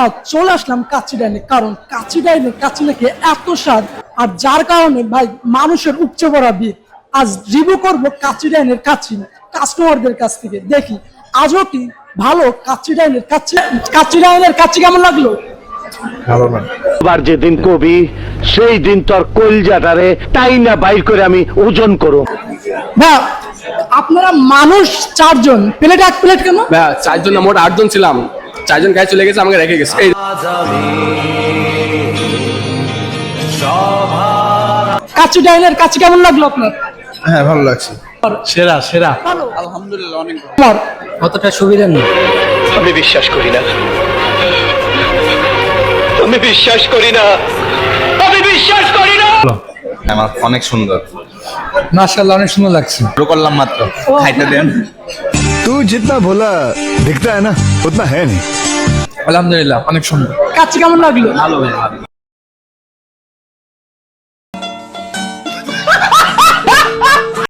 আজ চলে আসলাম কাচ্চি ডাইনে, কারণ কাচ্চি ডাইনে কাচ্চি নাকি এত স্বাদ, আর যার কারণে ভাই মানুষের উপচে পড়া ভিড়। আজ রিভিউ করবো কাচ্চি ডাইনের কাচ্চি কাস্টমারদের কাছ থেকে। দেখি আজও কি ভালো কাচ্চি ডাইনের কাচ্চি ডাইনের কাচ্চি কেমন লাগলো। আবার যেদিন কবি সেই দিন তোর কলজাটারে তাই না বাইর করে আমি ওজন করো। না আপনারা মানুষ 4 জন, প্লেট 1 প্লেট কেন? ভাইয়া 4 জন না, মোট 8 জন ছিলাম। 4 জন গায়ে চলে গেছে, আমাকে রেখে গেছে। কাচ্চি ডাইনের কাচ্চি কেমন লাগলো আপনার? হ্যাঁ ভালো লাগছে। সেরা সেরা। ভালো। আলহামদুলিল্লাহ অনেক আমার কতটা সুবিধা নেই। আমি বিশ্বাস করি না, আমি বিশ্বাস করি না, আমি বিশ্বাস করি না। আমার অনেক সুন্দর, মাশাআল্লাহ অনেক সুন্দর লাগছে। শুরু করলাম মাত্র, খাইতে দেন। तू जितना भोला दिखता है ना उतना है नहीं। আলহামদুলিল্লাহ অনেক সুন্দর। কাচ্চি কেমন লাগলো? ভালো ভাইয়া।